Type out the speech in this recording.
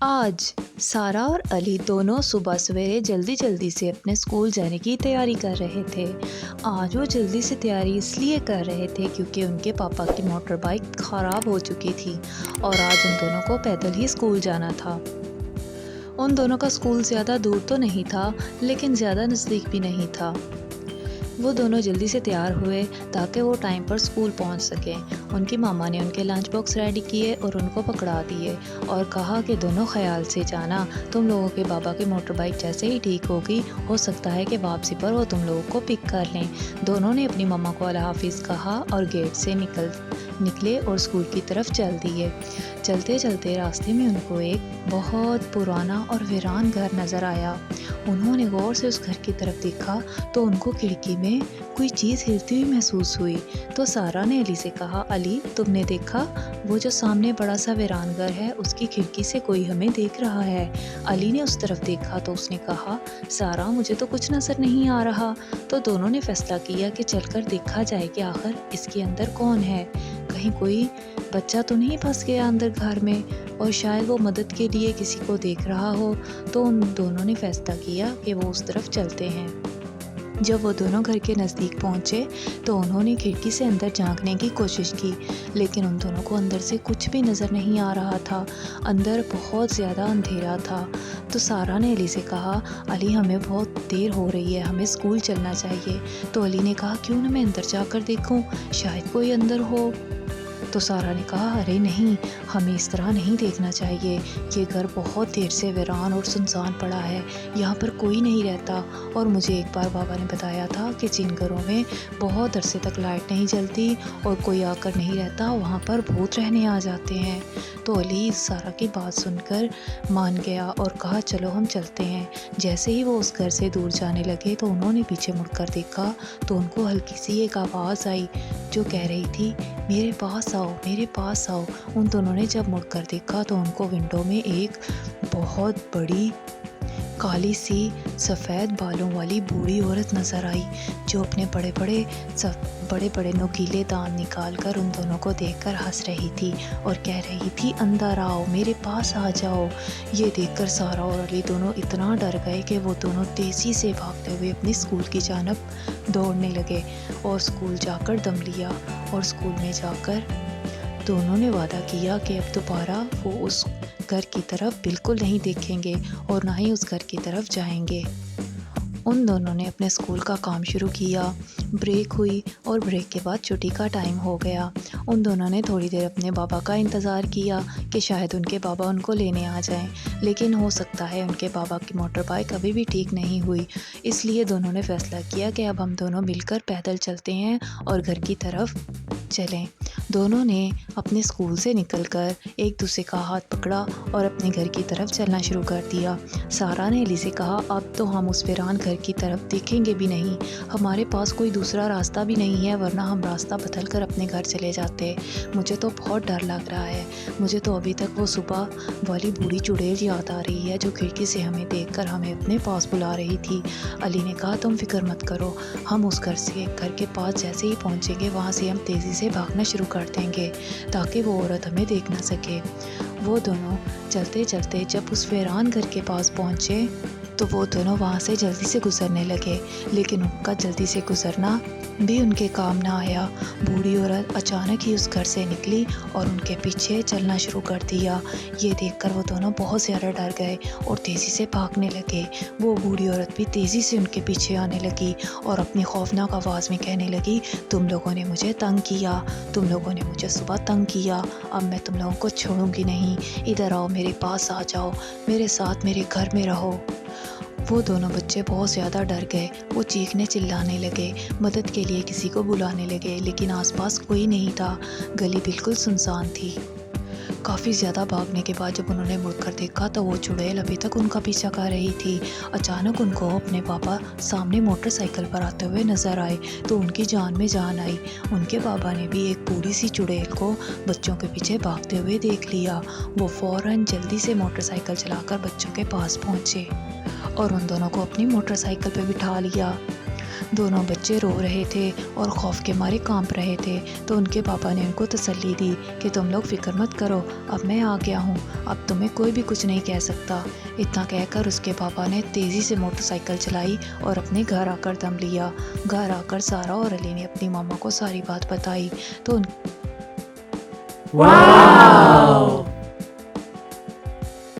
آج سارا اور علی دونوں صبح سویرے جلدی سے اپنے اسکول جانے کی تیاری کر رہے تھے۔ آج وہ جلدی سے تیاری اس لیے کر رہے تھے کیونکہ ان کے پاپا کی موٹر بائک خراب ہو چکی تھی اور آج ان دونوں کو پیدل ہی اسکول جانا تھا۔ ان دونوں کا اسکول زیادہ دور تو نہیں تھا لیکن زیادہ نزدیک بھی نہیں تھا۔ وہ دونوں جلدی سے تیار ہوئے تاکہ وہ ٹائم پر اسکول پہنچ سکیں۔ ان کی ماما نے ان کے لنچ باکس ریڈی کیے اور ان کو پکڑا دیے اور کہا کہ دونوں خیال سے جانا، تم لوگوں کے بابا کی موٹر بائک جیسے ہی ٹھیک ہوگی ہو سکتا ہے کہ واپسی پر وہ تم لوگوں کو پک کر لیں۔ دونوں نے اپنی ماما کو اللہ حافظ کہا اور گیٹ سے نکلے اور اسکول کی طرف چل دیے۔ چلتے چلتے راستے میں ان کو ایک بہت پرانا اور ویران گھر نظر آیا۔ انہوں نے غور سے اس گھر کی طرف دیکھا تو ان کو کھڑکی میں کوئی چیز ہلتی ہوئی محسوس ہوئی۔ تو سارا نے علی سے کہا، علی تم نے دیکھا وہ جو سامنے بڑا سا ویران گھر ہے اس کی کھڑکی سے کوئی ہمیں دیکھ رہا ہے۔ علی نے اس طرف دیکھا تو اس نے کہا، سارا مجھے تو کچھ نظر نہیں آ رہا۔ تو دونوں نے فیصلہ کیا کہ چل کر دیکھا جائے کہ آخر اس کے اندر کون ہے، کہیں کوئی بچہ تو نہیں پھنس گیا اندر گھر میں اور شاید وہ مدد کے لیے کسی کو دیکھ رہا ہو۔ تو ان دونوں نے فیصلہ کیا کہ وہ اس طرف چلتے ہیں۔ جب وہ دونوں گھر کے نزدیک پہنچے تو انہوں نے کھڑکی سے اندر جھانکنے کی کوشش کی لیکن ان دونوں کو اندر سے کچھ بھی نظر نہیں آ رہا تھا۔ اندر بہت زیادہ اندھیرا تھا۔ تو سارا نے علی سے کہا، علی ہمیں بہت دیر ہو رہی ہے، ہمیں اسکول چلنا چاہیے۔ تو علی نے کہا، کیوں نہ میں اندر جا کر دیکھوں، شاید کوئی اندر ہو۔ تو سارا نے کہا، ارے نہیں، ہمیں اس طرح نہیں دیکھنا چاہیے، یہ گھر بہت دیر سے ویران اور سنسان پڑا ہے، یہاں پر کوئی نہیں رہتا اور مجھے ایک بار بابا نے بتایا تھا کہ جن گھروں میں بہت عرصے تک لائٹ نہیں جلتی اور کوئی آ کر نہیں رہتا وہاں پر بھوت رہنے آ جاتے ہیں۔ تو علی سارا کی بات سن کر مان گیا اور کہا، چلو ہم چلتے ہیں۔ جیسے ہی وہ اس گھر سے دور جانے لگے تو انہوں نے پیچھے مڑ کر دیکھا تو ان کو ہلکی سی ایک آواز آئی جو کہہ رہی تھی، میرے پاس آؤ، میرے پاس آؤ۔ ان دونوں نے جب مڑ کر دیکھا تو ان کو ونڈو میں ایک بہت بڑی کالی سی سفید بالوں والی بوڑھی عورت نظر آئی جو اپنے بڑے بڑے نوکیلے دانت نکال کر ان دونوں کو دیکھ کر ہنس رہی تھی اور کہہ رہی تھی، اندر آؤ، میرے پاس آ جاؤ۔ یہ دیکھ کر سارا اور علی دونوں اتنا ڈر گئے کہ وہ دونوں تیزی سے بھاگتے ہوئے اپنی اسکول کی جانب دوڑنے لگے اور اسکول جا کر دم لیا اور اسکول میں جا کر دونوں نے وعدہ کیا کہ اب دوبارہ وہ اس گھر کی طرف بالکل نہیں دیکھیں گے اور نہ ہی اس گھر کی طرف جائیں گے۔ ان دونوں نے اپنے اسکول کا کام شروع کیا۔ بریک ہوئی اور بریک کے بعد چھٹی کا ٹائم ہو گیا۔ ان دونوں نے تھوڑی دیر اپنے بابا کا انتظار کیا کہ شاید ان کے بابا ان کو لینے آ جائیں، لیکن ہو سکتا ہے ان کے بابا کی موٹر بائک ابھی بھی ٹھیک نہیں ہوئی۔ اس لیے دونوں نے فیصلہ کیا کہ اب ہم دونوں مل کر پیدل چلتے ہیں اور گھر کی طرف چلیں۔ دونوں نے اپنے اسکول سے نکل کر ایک دوسرے کا ہاتھ پکڑا اور اپنے گھر کی طرف چلنا شروع کر دیا۔ سارا نے علی سے کہا، اب تو ہم اس ویران گھر کی طرف دیکھیں گے بھی نہیں، ہمارے پاس کوئی دوسرا راستہ بھی نہیں ہے ورنہ ہم راستہ بدل کر اپنے گھر چلے جاتے۔ مجھے تو بہت ڈر لگ رہا ہے، مجھے تو ابھی تک وہ صبح والی بوڑھی چڑیل یاد آ رہی ہے جو کھڑکی سے ہمیں دیکھ کر ہمیں اپنے پاس بلا رہی تھی۔ علی نے کہا، تم فکر مت کرو، ہم اس گھر کے پاس جیسے ہی پہنچیں گے وہاں سے ہم تیزی سے بھاگنا شروع کر دیں گے تاکہ وہ عورت ہمیں دیکھ نہ سکے۔ وہ دونوں چلتے چلتے جب اس ویران گھر کے پاس پہنچے تو وہ دونوں وہاں سے جلدی سے گزرنے لگے لیکن ان کا جلدی سے گزرنا بھی ان کے کام نہ آیا۔ بوڑھی عورت اچانک ہی اس گھر سے نکلی اور ان کے پیچھے چلنا شروع کر دیا۔ یہ دیکھ کر وہ دونوں بہت زیادہ ڈر گئے اور تیزی سے بھاگنے لگے۔ وہ بوڑھی عورت بھی تیزی سے ان کے پیچھے آنے لگی اور اپنی خوفناک آواز میں کہنے لگی، تم لوگوں نے مجھے تنگ کیا، تم لوگوں نے مجھے صبح تنگ کیا، اب میں تم لوگوں کو چھوڑوں گی نہیں، ادھر آؤ، میرے پاس آ جاؤ، میرے ساتھ میرے گھر میں رہو۔ وہ دونوں بچے بہت زیادہ ڈر گئے، وہ چیخنے چلانے لگے، مدد کے لیے کسی کو بلانے لگے لیکن آس پاس کوئی نہیں تھا، گلی بالکل سنسان تھی۔ کافی زیادہ بھاگنے کے بعد جب انہوں نے مڑ کر دیکھا تو وہ چڑیل ابھی تک ان کا پیچھا کر رہی تھی۔ اچانک ان کو اپنے پاپا سامنے موٹر سائیکل پر آتے ہوئے نظر آئے تو ان کی جان میں جان آئی۔ ان کے بابا نے بھی ایک بوڑھی سی چڑیل کو بچوں کے پیچھے بھاگتے ہوئے دیکھ لیا۔ وہ فوراً جلدی سے موٹر سائیکل چلا کر بچوں کے پاس پہنچے اور ان دونوں کو اپنی موٹر سائیکل پہ بٹھا لیا۔ دونوں بچے رو رہے تھے اور خوف کے مارے کانپ رہے تھے، تو ان کے پاپا نے ان کو تسلی دی کہ تم لوگ فکر مت کرو، اب میں آ گیا ہوں، اب تمہیں کوئی بھی کچھ نہیں کہہ سکتا۔ اتنا کہہ کر اس کے پاپا نے تیزی سے موٹر سائیکل چلائی اور اپنے گھر آ کر دم لیا۔ گھر آ کر سارا اور علی نے اپنی ماما کو ساری بات بتائی تو ان واو!